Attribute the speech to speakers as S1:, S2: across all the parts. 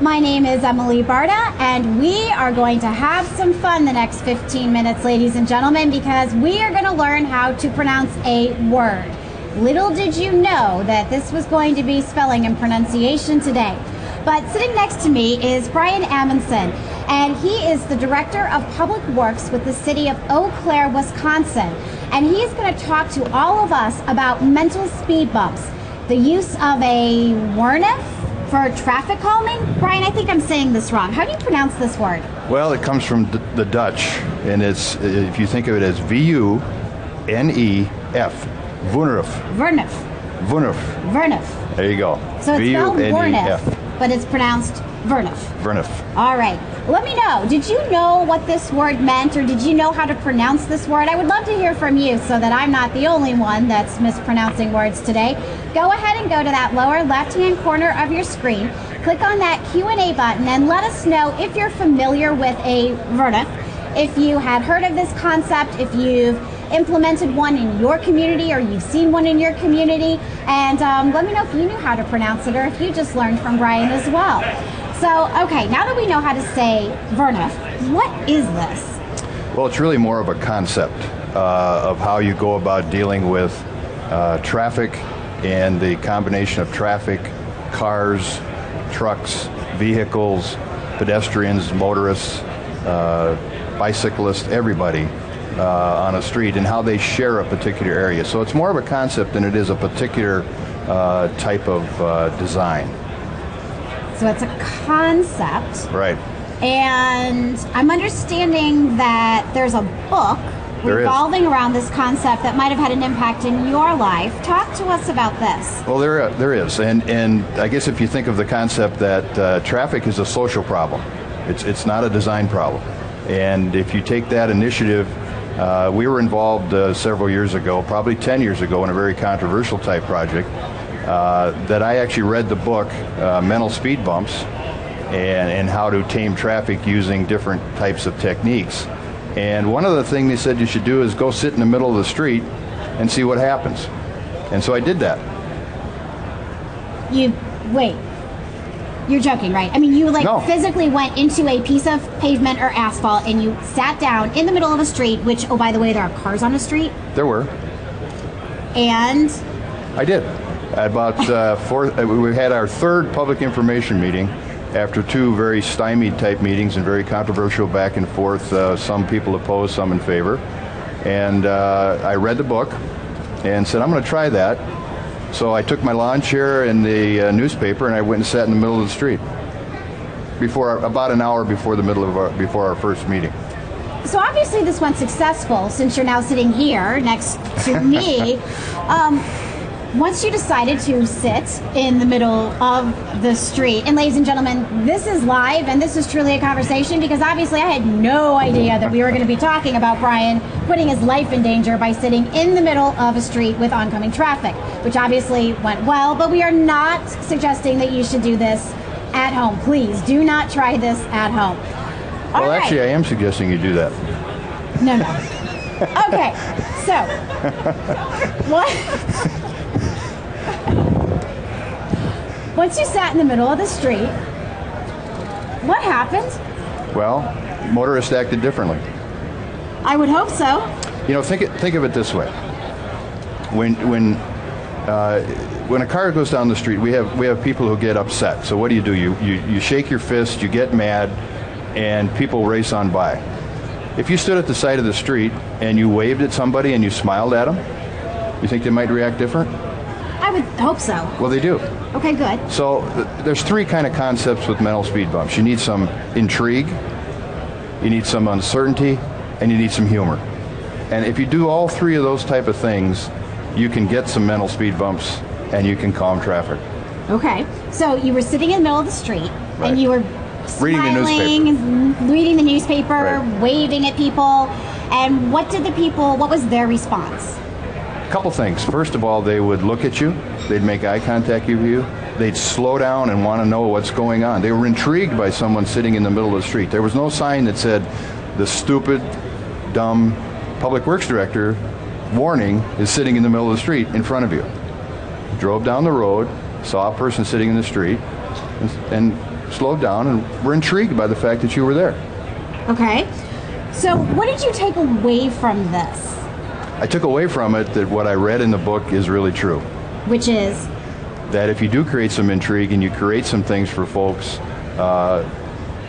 S1: My name is Emily Barta, and we are going to have some fun the next 15 minutes, ladies and gentlemen, because we are going to learn how to pronounce a word. Little did you know that this was going to be spelling and pronunciation today. But sitting next to me is Brian Amundson, and he is the Director of Public Works with the city of Eau Claire, Wisconsin. And he's going to talk to all of us about mental speed bumps, the use of a WRNF for traffic calming. Brian, I think I'm saying this wrong. How do you pronounce this word?
S2: Well, it comes from the Dutch, and it's, if you think of it as V-U-N-E-F, WRNF.
S1: WRNF.
S2: WRNF.
S1: WRNF.
S2: There you go.
S1: So it's spelled WRNF, but it's pronounced WRNF.
S2: WRNF.
S1: All right. Let me know. Did you know what this word meant, or did you know how to pronounce this word? I would love to hear from you so that I'm not the only one that's mispronouncing words today. Go ahead and go to that lower left-hand corner of your screen. Click on that Q&A button and let us know if you're familiar with a WRNF, if you had heard of this concept, if you've implemented one in your community or you've seen one in your community, and let me know if you knew how to pronounce it or if you just learned from Brian as well. So, okay, now that we know how to say WRNF, what is this?
S2: Well, it's really more of a concept of how you go about dealing with traffic and the combination of traffic, cars, trucks, vehicles, pedestrians, motorists, bicyclists, everybody on a street, and how they share a particular area. So it's more of a concept than it is a particular type of design.
S1: So it's a concept.
S2: Right.
S1: And I'm understanding that there's a book revolving around this concept that might have had an impact in your life. Talk to us about this.
S2: Well, there is. And I guess if you think of the concept that traffic is a social problem, it's not a design problem. And if you take that initiative, we were involved several years ago, probably 10 years ago, in a very controversial type project that I actually read the book, Mental Speed Bumps, and how to tame traffic using different types of techniques. And one of the things they said you should do is go sit in the middle of the street and see what happens. And so I did that.
S1: Wait. You're joking, right? I mean, you
S2: No.
S1: physically went into a piece of pavement or asphalt and you sat down in the middle of a street, which, oh, by the way, there are cars on the street.
S2: There were.
S1: And?
S2: I did. About we had our third public information meeting after two very stymied type meetings and very controversial back and forth, some people opposed, some in favor. And I read the book and said, I'm going to try that. So I took my lawn chair and the newspaper and I went and sat in the middle of the street about an hour before before our first meeting.
S1: So obviously this went successful since you're now sitting here next to me. Once you decided to sit in the middle of the street, and ladies and gentlemen, this is live and this is truly a conversation because obviously I had no idea that we were going to be talking about Brian putting his life in danger by sitting in the middle of a street with oncoming traffic, which obviously went well, but we are not suggesting that you should do this at home. Please do not try this at home. All right.
S2: Actually, I am suggesting you do that.
S1: No. Okay, so what? Once you sat in the middle of the street, what happened?
S2: Well, motorists acted differently.
S1: I would hope so.
S2: You know, think of it this way. When a car goes down the street, we have people who get upset. So what do? You shake your fist, you get mad, and people race on by. If you stood at the side of the street and you waved at somebody and you smiled at them, you think they might react different?
S1: I would hope so.
S2: Well, they do.
S1: Okay, good.
S2: So there's three kind of concepts with mental speed bumps. You need some intrigue, you need some uncertainty, and you need some humor. And if you do all three of those type of things, you can get some mental speed bumps and you can calm traffic.
S1: Okay, so you were sitting in the middle of the street,
S2: right,
S1: and you were smiling, reading the newspaper,
S2: right,
S1: waving at people, and what was their response?
S2: A couple things. First of all, they would look at you, they'd make eye contact with you, they'd slow down and want to know what's going on. They were intrigued by someone sitting in the middle of the street. There was no sign that said, the stupid, dumb public works director, warning, is sitting in the middle of the street in front of you. Drove down the road, saw a person sitting in the street, and slowed down and were intrigued by the fact that you were there.
S1: Okay. So what did you take away from this?
S2: I took away from it that what I read in the book is really true.
S1: Which is?
S2: That if you do create some intrigue and you create some things for folks,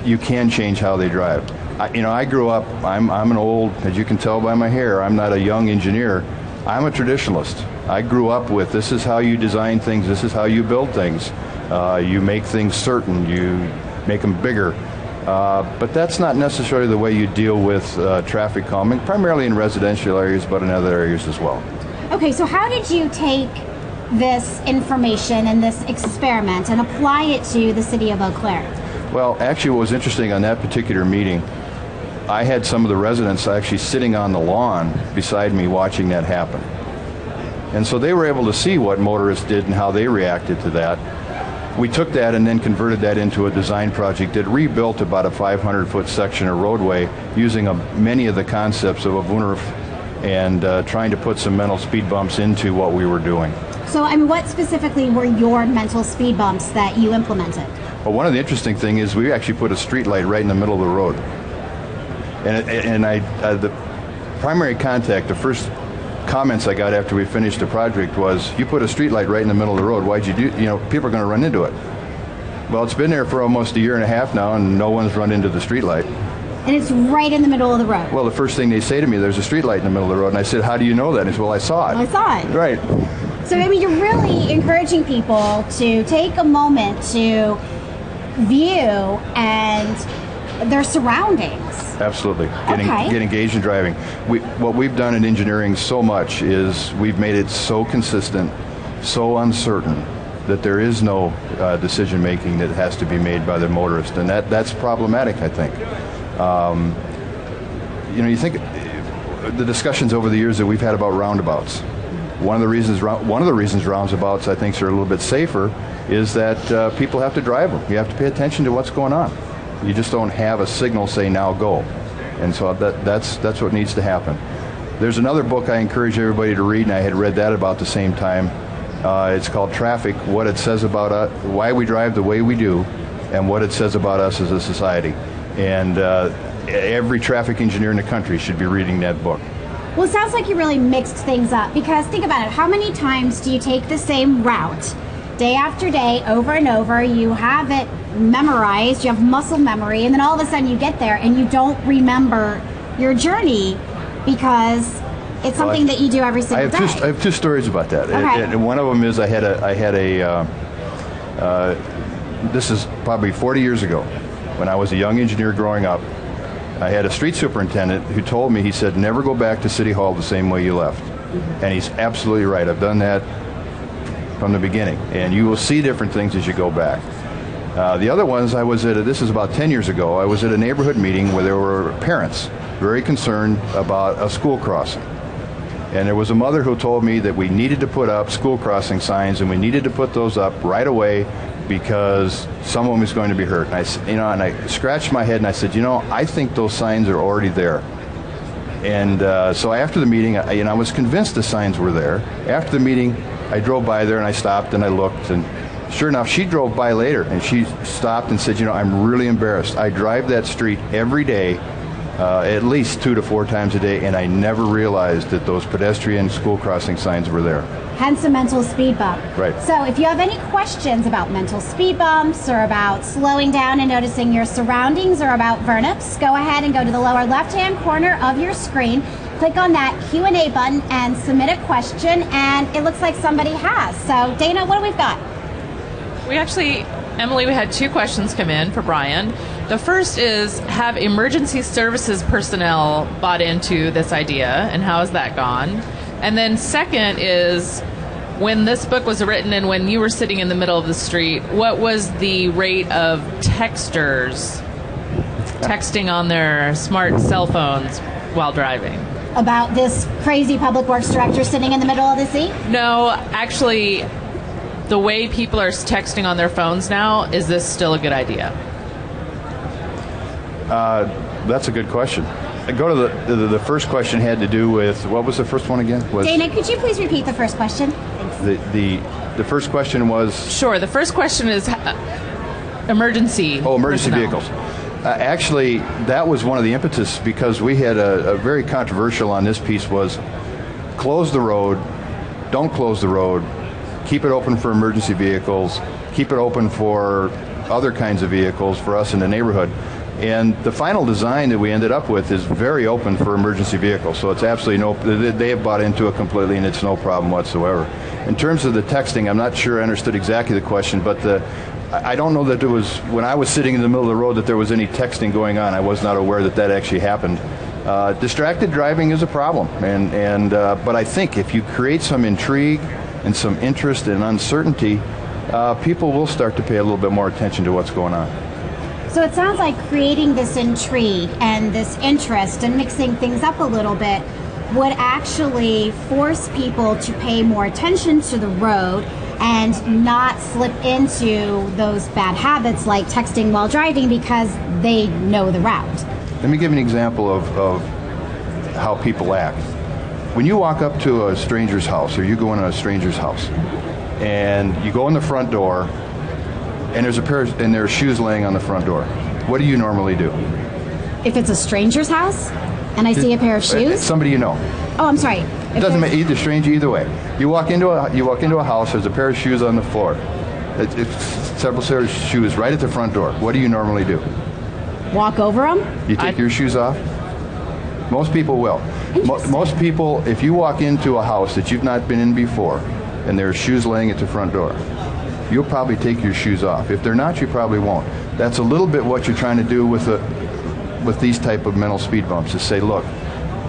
S2: you can change how they drive. I grew up, I'm an old, as you can tell by my hair, I'm not a young engineer. I'm a traditionalist. I grew up with this is how you design things, this is how you build things. You make things certain, you make them bigger. But that's not necessarily the way you deal with traffic calming, primarily in residential areas, but in other areas as well.
S1: Okay, so how did you take this information and this experiment and apply it to the city of Eau Claire?
S2: Well, actually what was interesting on that particular meeting, I had some of the residents actually sitting on the lawn beside me watching that happen. And so they were able to see what motorists did and how they reacted to that. We took that and then converted that into a design project that rebuilt about a 500-foot section of roadway using many of the concepts of a Wunderf and trying to put some mental speed bumps into what we were doing.
S1: So, what specifically were your mental speed bumps that you implemented?
S2: Well, one of the interesting things is we actually put a street light right in the middle of the road. And the primary contact, the first comments I got after we finished the project was, you put a street light right in the middle of the road, why'd you do, people are going to run into it. Well, it's been there for almost a year and a half now and no one's run into the street light.
S1: And it's right in the middle of the road.
S2: Well, the first thing they say to me, there's a street light in the middle of the road. And I said, how do you know that? And he said, well, I saw it.
S1: I saw it.
S2: Right.
S1: So, you're really encouraging people to take a moment to view and their surroundings.
S2: Absolutely. Get engaged in driving. What we've done in engineering so much is we've made it so consistent, so uncertain, that there is no decision making that has to be made by the motorist. And that's problematic, I think. You think the discussions over the years that we've had about roundabouts. One of the reasons roundabouts I think are a little bit safer is that people have to drive them. You have to pay attention to what's going on. You just don't have a signal say now go, and so that's what needs to happen. There's another book I encourage everybody to read, and I had read that about the same time. It's called Traffic: What It Says About Us, Why We Drive the Way We Do, and What It Says About Us as a Society. And every traffic engineer in the country should be reading that book.
S1: Well, it sounds like you really mixed things up, because think about it. How many times do you take the same route day after day, over and over? You have it memorized, you have muscle memory, and then all of a sudden you get there and you don't remember your journey because it's something that you do every single day.
S2: I have two stories about that.
S1: Okay.
S2: And one of them is I had a this is probably 40 years ago when I was a young engineer growing up. I had a street superintendent who told me, he said, never go back to City Hall the same way you left. And he's absolutely right. I've done that from the beginning. And you will see different things as you go back. The other ones, this is about 10 years ago, I was at a neighborhood meeting where there were parents very concerned about a school crossing. And there was a mother who told me that we needed to put up school crossing signs, and we needed to put those up right away because someone was going to be hurt. And I scratched my head and I said, I think those signs are already there. And so after the meeting, I was convinced the signs were there. After the meeting, I drove by there and I stopped and I looked, and sure enough, she drove by later and she stopped and said, I'm really embarrassed. I drive that street every day, at least 2 to 4 times a day, and I never realized that those pedestrian school crossing signs were there.
S1: Hence a mental speed bump.
S2: Right.
S1: So if you have any questions about mental speed bumps or about slowing down and noticing your surroundings or about VERNIPs, go ahead and go to the lower left-hand corner of your screen, click on that Q&A button and submit a question, and it looks like somebody has. So Dana, what do we got?
S3: Emily, we had 2 questions come in for Brian. The first is, have emergency services personnel bought into this idea, and how has that gone? And then second is, when this book was written and when you were sitting in the middle of the street, what was the rate of texters texting on their smart cell phones while driving?
S1: About this crazy public works director sitting in the middle of the seat?
S3: No, actually, the way people are texting on their phones now, is this still a good idea?
S2: That's a good question. Go to the first question had to do with, what was the first one again?
S1: Dana, could you please repeat the first question?
S2: The first question was...
S3: Sure. The first question is, emergency.
S2: Oh, emergency
S3: personnel.
S2: vehicles. Actually, that was one of the impetus because we had a very controversial on this piece was close the road, don't close the road, keep it open for emergency vehicles, keep it open for other kinds of vehicles for us in the neighborhood. And the final design that we ended up with is very open for emergency vehicles. So it's absolutely they have bought into it completely and it's no problem whatsoever. In terms of the texting, I'm not sure I understood exactly the question, but I don't know that there was, when I was sitting in the middle of the road, that there was any texting going on. I was not aware that that actually happened. Distracted driving is a problem, but I think if you create some intrigue and some interest and uncertainty, people will start to pay a little bit more attention to what's going on.
S1: So it sounds like creating this intrigue and this interest and mixing things up a little bit would actually force people to pay more attention to the road and not slip into those bad habits like texting while driving because they know the route.
S2: Let me give you an example of how people act. When you walk up to a stranger's house or you go into a stranger's house and you go in the front door and there are shoes laying on the front door, what do you normally do?
S1: If it's a stranger's house and I see a pair of shoes?
S2: Somebody you know.
S1: Oh, I'm sorry.
S2: It doesn't matter, either stranger, either way. You walk into a house, there's a pair of shoes on the floor. It's several pairs of shoes right at the front door. What do you normally do?
S1: Walk over them?
S2: You take your shoes off? Most people will. Most people, if you walk into a house that you've not been in before and there are shoes laying at the front door, you'll probably take your shoes off. If they're not, you probably won't. That's a little bit what you're trying to do with these type of mental speed bumps, is say, look,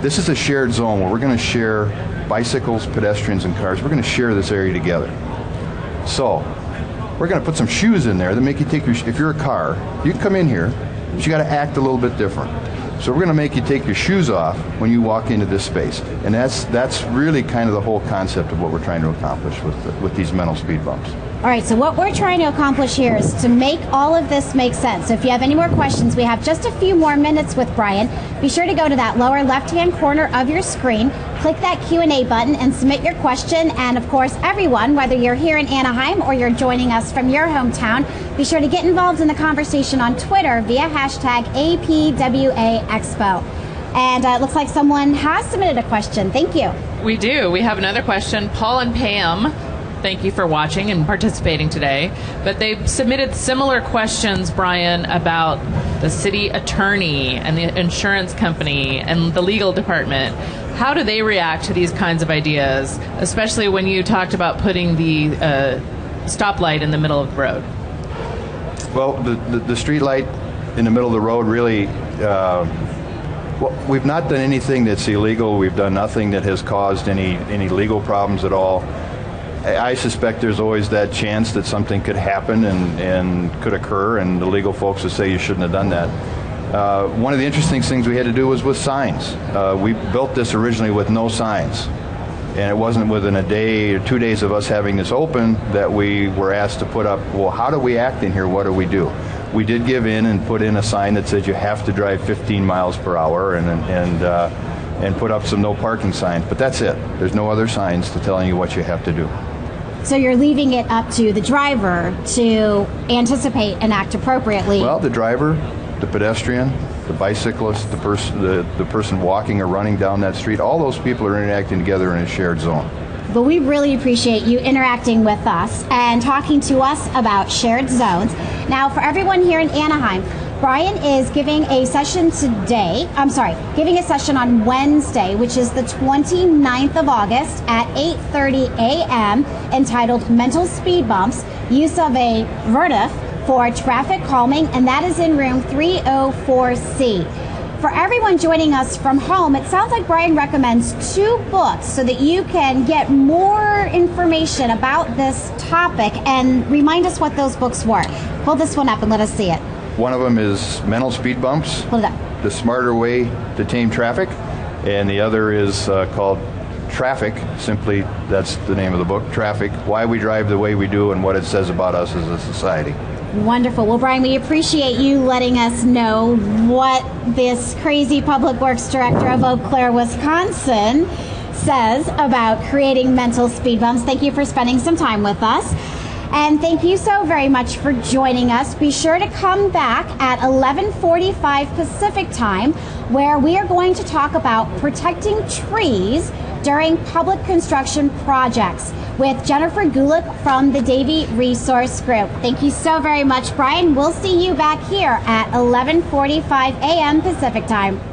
S2: this is a shared zone where we're going to share bicycles, pedestrians, and cars. We're going to share this area together. So we're going to put some shoes in there that make you take your, if you're a car, you can come in here, but you got to act a little bit different. So we're going to make you take your shoes off when you walk into this space. And that's really kind of the whole concept of what we're trying to accomplish with these mental speed bumps.
S1: All right, so what we're trying to accomplish here is to make all of this make sense. So if you have any more questions, we have just a few more minutes with Brian. Be sure to go to that lower left-hand corner of your screen, click that Q&A button, and submit your question. And of course, everyone, whether you're here in Anaheim or you're joining us from your hometown, be sure to get involved in the conversation on Twitter via hashtag APWA Expo. And it looks like someone has submitted a question. Thank you.
S3: We do. We have another question. Paul and Pam, thank you for watching and participating today. But they submitted similar questions, Brian, about the city attorney and the insurance company and the legal department. How do they react to these kinds of ideas, especially when you talked about putting the stoplight in the middle of the road?
S2: Well, the street light in the middle of the road really, well, we've not done anything that's illegal. We've done nothing that has caused any legal problems at all. I suspect there's always that chance that something could happen and could occur, and the legal folks would say you shouldn't have done that. One of the interesting things we had to do was with signs. We built this originally with no signs, and it wasn't within a day or 2 days of us having this open that we were asked to put up, well, how do we act in here? What do we do? We did give in and put in a sign that said you have to drive 15 miles per hour and put up some no parking signs, but that's it. There's no other signs to telling you what you have to do.
S1: So you're leaving it up to the driver to anticipate and act appropriately.
S2: Well, the driver, the pedestrian, the bicyclist, the person walking or running down that street, all those people are interacting together in a shared zone.
S1: But we really appreciate you interacting with us and talking to us about shared zones. Now, for everyone here in Anaheim, Brian is giving a session giving a session on Wednesday, which is the 29th of August at 8:30 a.m. entitled Mental Speed Bumps, Use of a Vertif for Traffic Calming, and that is in room 304C. For everyone joining us from home, it sounds like Brian recommends 2 books so that you can get more information about this topic, and remind us what those books were. Pull this one up and let us see it.
S2: One of them is Mental Speed Bumps,
S1: Hold it up.
S2: The Smarter Way to Tame Traffic, and the other is called Traffic, simply that's the name of the book, Traffic, Why We Drive the Way We Do and What It Says About Us as a Society.
S1: Wonderful. Well, Brian, we appreciate you letting us know what this crazy public works director of Eau Claire, Wisconsin says about creating mental speed bumps. Thank you for spending some time with us. And thank you so very much for joining us. Be sure to come back at 11:45 Pacific time, where we are going to talk about protecting trees during public construction projects with Jennifer Gulick from the Davie Resource Group. Thank you so very much, Brian. We'll see you back here at 11:45 a.m. Pacific time.